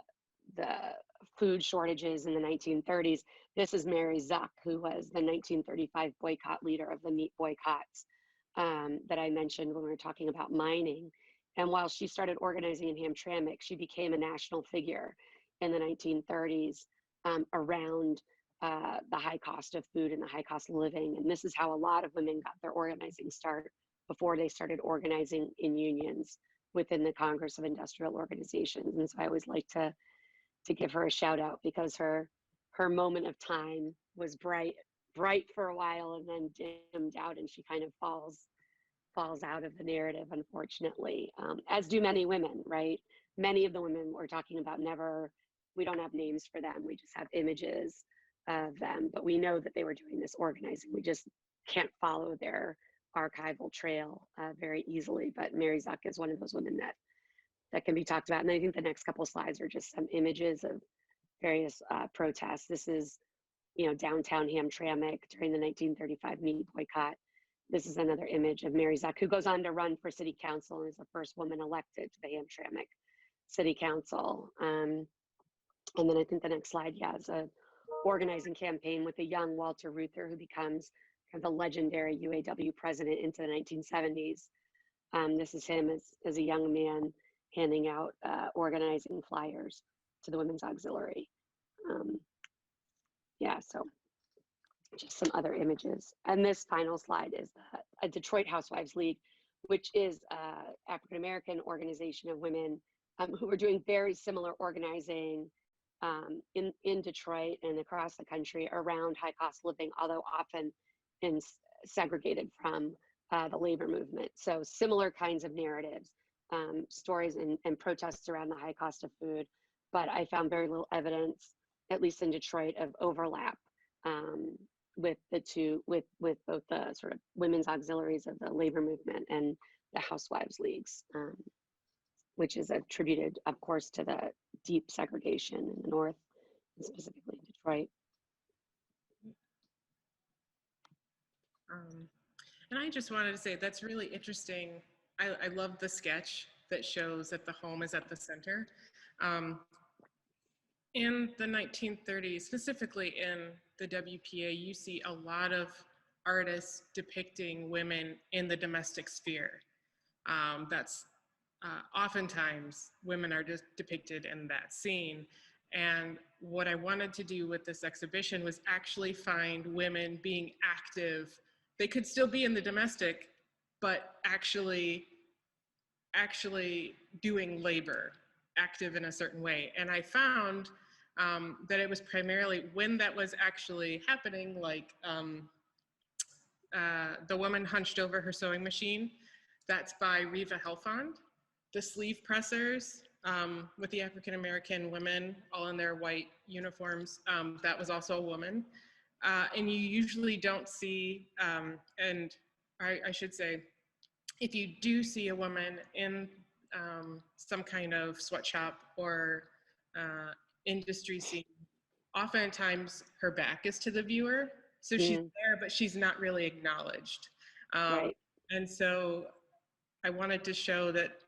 food shortages in the 1930s, this is Mary Zuck, who was the 1935 boycott leader of the meat boycotts that I mentioned when we were talking about mining. And while she started organizing in Hamtramck, she became a national figure in the 1930s around the high cost of food and the high cost of living. And this is how a lot of women got their organizing start before they started organizing in unions within the Congress of Industrial Organizations. And so I always like to give her a shout out, because her moment of time was bright for a while and then dimmed out, and she kind of falls out of the narrative, unfortunately, as do many women, right? Many of the women we're talking about we don't have names for them. We just have images of them, but we know that they were doing this organizing. We just can't follow their archival trail very easily. But Mary Zuck is one of those women that can be talked about. And I think the next couple slides are just some images of various protests. This is, downtown Hamtramck during the 1935 meat boycott. This is another image of Mary Zuck, who goes on to run for city council and is the first woman elected to the Hamtramck City Council. And then I think the next slide, is a organizing campaign with a young Walter Reuther, who becomes kind of the legendary UAW president into the 1970s. This is him as a young man handing out organizing flyers to the Women's Auxiliary. So just some other images. And this final slide is a Detroit Housewives League, which is an African-American organization of women who were doing very similar organizing in Detroit and across the country around high cost living, although often segregated from the labor movement. So similar kinds of narratives, stories and protests around the high cost of food, but I found very little evidence, at least in Detroit, of overlap with both the sort of women's auxiliaries of the labor movement and the Housewives Leagues, which is attributed, of course, to the deep segregation in the North, and specifically in Detroit. And I just wanted to say that's really interesting. I love the sketch that shows that the home is at the center. In the 1930s, specifically in the WPA, you see a lot of artists depicting women in the domestic sphere. That's oftentimes women are just depicted in that scene. And what I wanted to do with this exhibition was actually find women being active. They could still be in the domestic, but actually doing labor, active in a certain way. And I found that it was primarily when that was actually happening, like the woman hunched over her sewing machine. That's by Reva Helfand. The sleeve pressers with the African-American women all in their white uniforms, that was also a woman. And you usually don't see, and I should say, if you do see a woman in some kind of sweatshop or industry scene, oftentimes her back is to the viewer. So she's there, but she's not really acknowledged. Right. And so I wanted to show that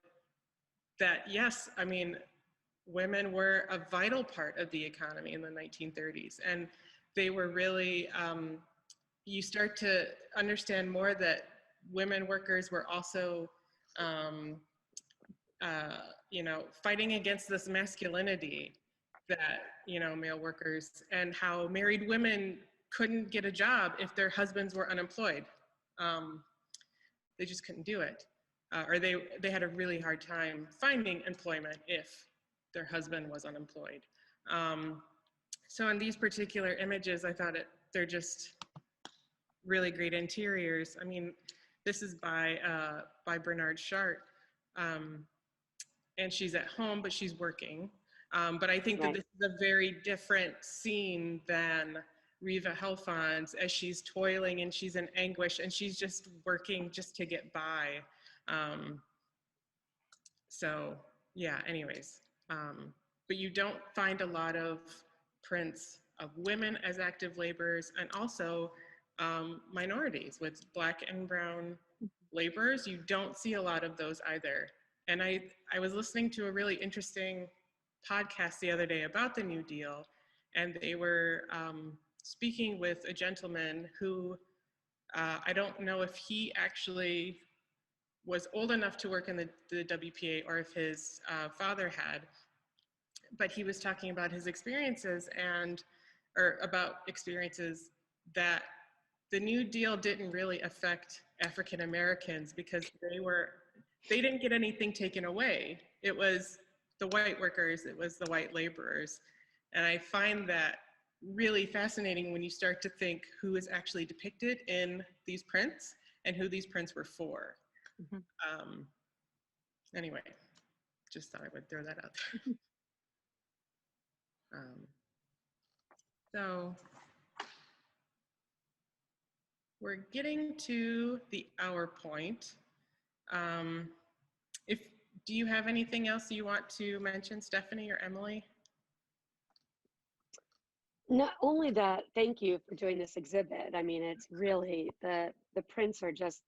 yes, I mean, women were a vital part of the economy in the 1930s. And they were really, you start to understand more that women workers were also, fighting against this masculinity that, male workers, and how married women couldn't get a job if their husbands were unemployed. They just couldn't do it. Or they had a really hard time finding employment if their husband was unemployed. So in these particular images, I thought they're just really great interiors. I mean, this is by Bernard Chart, and she's at home, but she's working. But I think that this is a very different scene than Reva Helfand's, as she's toiling and she's in anguish and she's just working just to get by. So yeah, anyways, but you don't find a lot of prints of women as active laborers, and also minorities with Black and brown laborers. You don't see a lot of those either. And I was listening to a really interesting podcast the other day about the New Deal, and they were speaking with a gentleman who I don't know if he actually was old enough to work in the WPA or if his father had, but he was talking about his experiences or about experiences that the New Deal didn't really affect African Americans because they didn't get anything taken away. It was the white workers, it was the white laborers. And I find that really fascinating when you start to think who is actually depicted in these prints and who these prints were for. Anyway, just thought I would throw that out there. So We're getting to the hour point. If do you have anything else you want to mention, Stephanie or Emily? Not only that, thank you for doing this exhibit. I mean, it's really, the prints are just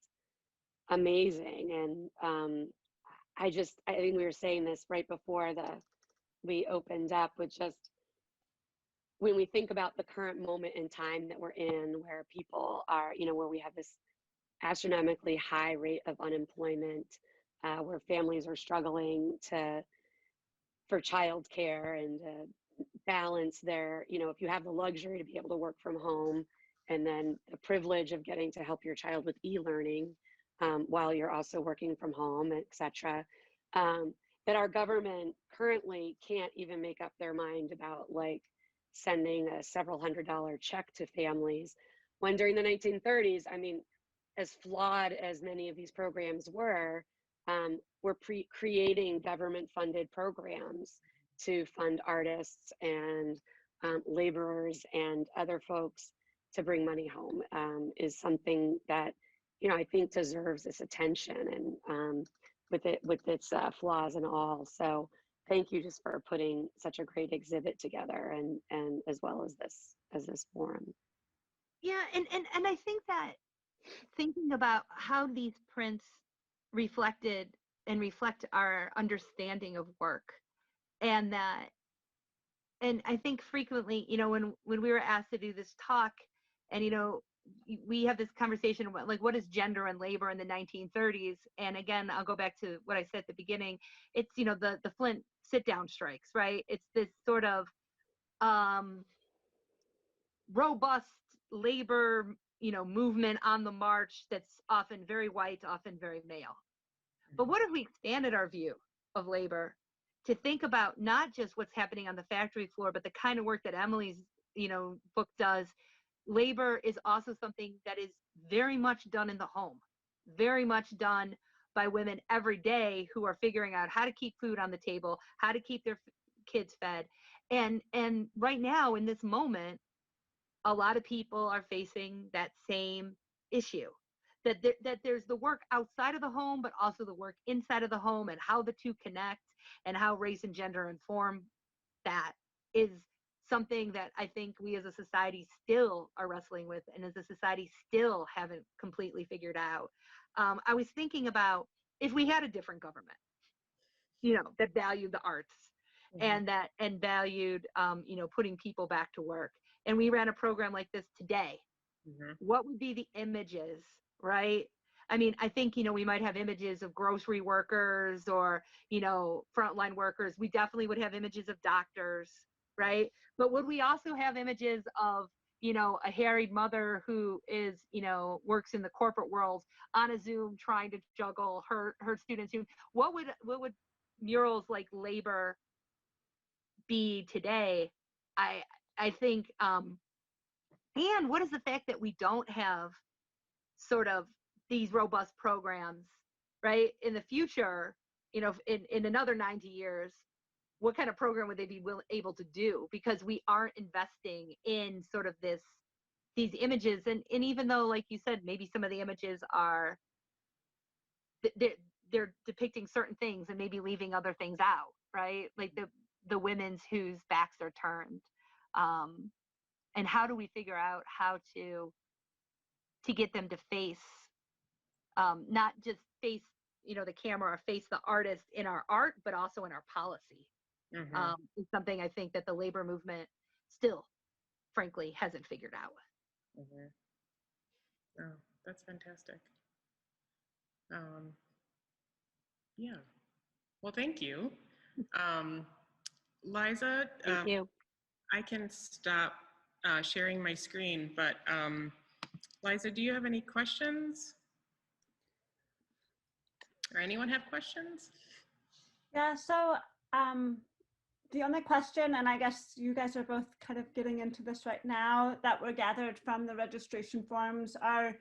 amazing. And I think we were saying this right before we opened up, with just when we think about the current moment in time that we're in, where people are, where we have this astronomically high rate of unemployment, where families are struggling for childcare and balance their, if you have the luxury to be able to work from home, and then the privilege of getting to help your child with e-learning while you're also working from home, etc. That our government currently can't even make up their mind about, like, sending a several $100 check to families, when during the 1930s, I mean, as flawed as many of these programs were, we're creating government-funded programs to fund artists and laborers and other folks to bring money home, is something that, I think deserves this attention, and with its flaws and all. So thank you just for putting such a great exhibit together, and as well as this forum. Yeah, and I think that thinking about how these prints reflect our understanding of work, and I think frequently, when we were asked to do this talk, and we have this conversation about, like, what is gender and labor in the 1930s. And again, I'll go back to what I said at the beginning. It's the Flint sit down strikes, right? It's this sort of robust labor movement on the march that's often very white, often very male. But what if we expanded our view of labor to think about not just what's happening on the factory floor, but the kind of work that Emily's book does? Labor is also something that is very much done in the home, very much done by women every day, who are figuring out how to keep food on the table, how to keep their kids fed. And right now, in this moment, a lot of people are facing that same issue, that there's the work outside of the home, but also the work inside of the home, and how the two connect, and how race and gender inform that, is something that I think we as a society still are wrestling with, and as a society still haven't completely figured out. I was thinking about, if we had a different government, that valued the arts, and valued putting people back to work, and we ran a program like this today, what would be the images, right? I mean, I think, we might have images of grocery workers, or, frontline workers. We definitely would have images of doctors, right? But would we also have images of, a harried mother who is, works in the corporate world on a Zoom trying to juggle her students? What would murals like labor be today? I think, and what is the fact that we don't have sort of these robust programs, right? In the future, in another 90 years, what kind of program would they be able to do? Because we aren't investing in sort of these images. And even though, like you said, maybe some of the images are, they're depicting certain things and maybe leaving other things out, right? Like the women's whose backs are turned. And how do we figure out how to get them to face, not just face, the camera, or face the artist in our art, but also in our policy? Is something I think that the labor movement still, frankly, hasn't figured out. Oh, that's fantastic. Yeah. Well, thank you. Liza, Thank you. I can stop sharing my screen, but Liza, do you have any questions? Or anyone have questions? Yeah, so the only question, and I guess you guys are both kind of getting into this right now, that were gathered from the registration forms are,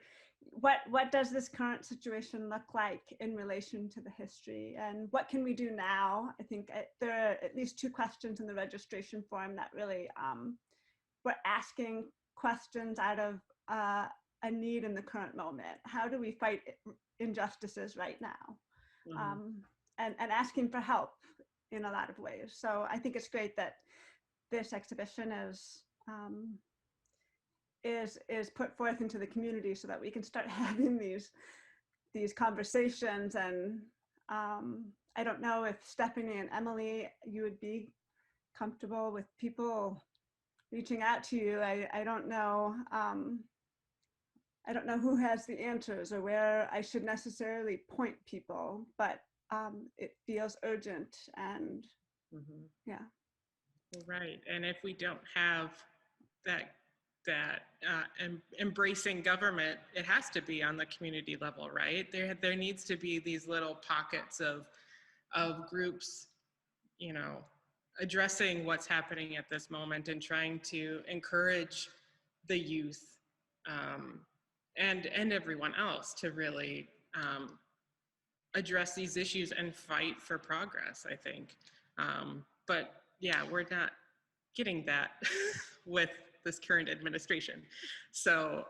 what does this current situation look like in relation to the history, and what can we do now? I think there are at least two questions in the registration form that really we're asking questions out of a need in the current moment? How do we fight injustices right now? And asking for help in a lot of ways. So I think it's great that this exhibition is put forth into the community so that we can start having these conversations. And I don't know if Stephanie and Emily, you would be comfortable with people reaching out to you. I don't know. I don't know who has the answers or where I should necessarily point people, but it feels urgent and yeah. Right. And if we don't have that embracing government, it has to be on the community level, right? There needs to be these little pockets of groups, you know, addressing what's happening at this moment and trying to encourage the youth and everyone else to really address these issues and fight for progress, I think. But yeah, we're not getting that with this current administration. So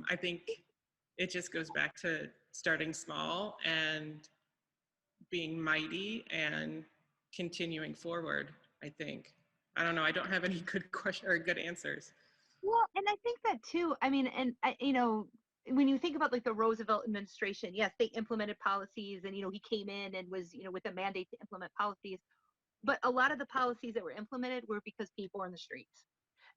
I think it just goes back to starting small and being mighty and continuing forward, I think. I don't know, I don't have any good question or good answers. Well, and I think that too, I mean, and you know, when you think about like the Roosevelt administration, yes, they implemented policies and, you know, he came in and was, you know, with a mandate to implement policies. But a lot of the policies that were implemented were because people were in the streets.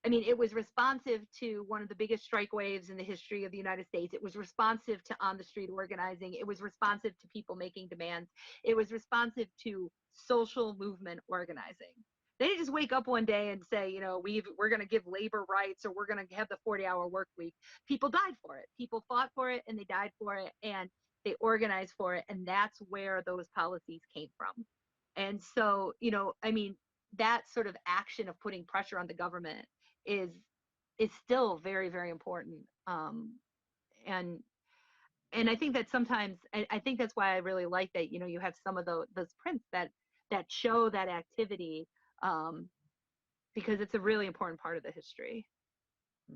I mean, it was responsive to one of the biggest strike waves in the history of the United States. It was responsive to on the street organizing. It was responsive to people making demands. It was responsive to social movement organizing. They didn't just wake up one day and say, you know, we're going to give labor rights or we're going to have the 40-hour work week. People died for it. People fought for it and they died for it and they organized for it. And that's where those policies came from. And so, you know, I mean, that sort of action of putting pressure on the government is still very, very important. And I think that sometimes, I think that's why I really like that, you know, you have some of those prints that show that activity, because it's a really important part of the history. I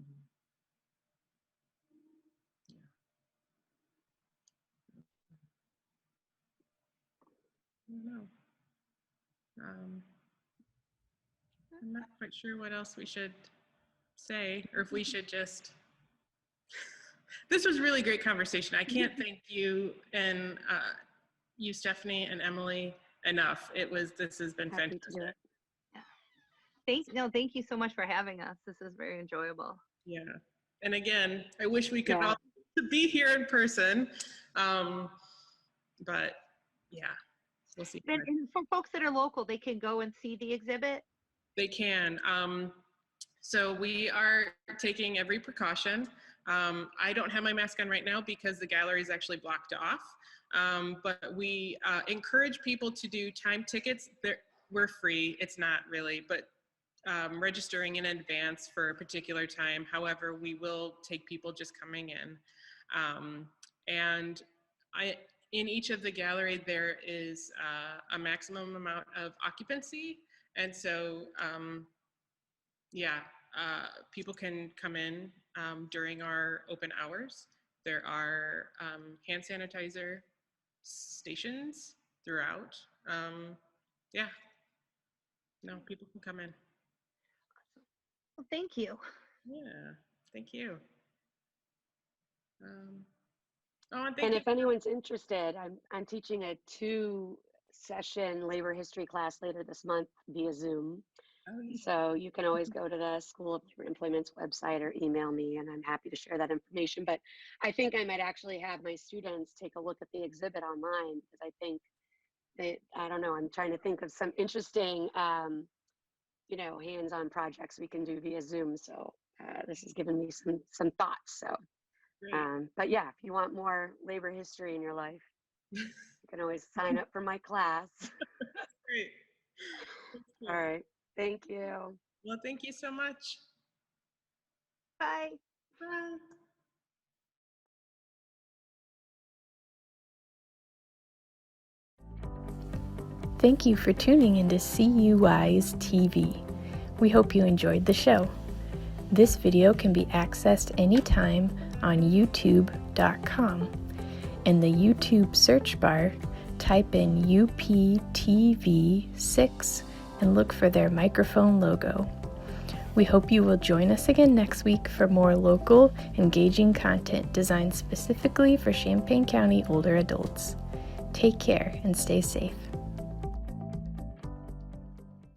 don't know. I'm not quite sure what else we should say, or if we should just. This was really great conversation. I can't thank you and you, Stephanie and Emily, enough. This has been Happy to do fantastic. it. Thank you so much for having us. This is very enjoyable. Yeah, and again, I wish we could Yeah. all be here in person, but yeah, we'll see. And for folks that are local, they can go and see the exhibit. They can. So we are taking every precaution. I don't have my mask on right now because the gallery is actually blocked off. But we encourage people to do time tickets. We're free. It's not really, but registering in advance for a particular time. However, we will take people just coming in. And in each of the gallery, there is a maximum amount of occupancy. And so, people can come in during our open hours. There are hand sanitizer stations throughout. People can come in. Well, thank you. Yeah, thank you. And if anyone's interested, I'm teaching a 2-session labor history class later this month via Zoom. Oh, yeah. So you can always go to the School of Labor Employment's website or email me, and I'm happy to share that information. But I think I might actually have my students take a look at the exhibit online, because I think that, I don't know, I'm trying to think of some interesting, hands-on projects we can do via Zoom. So this has given me some thoughts. So, but yeah, if you want more labor history in your life, you can always sign up for my class. Great. All right. Thank you. Well, thank you so much. Bye. Bye. Thank you for tuning into CUI's TV. We hope you enjoyed the show. This video can be accessed anytime on youtube.com. In the YouTube search bar, type in UPTV6 and look for their microphone logo. We hope you will join us again next week for more local, engaging content designed specifically for Champaign County older adults. Take care and stay safe.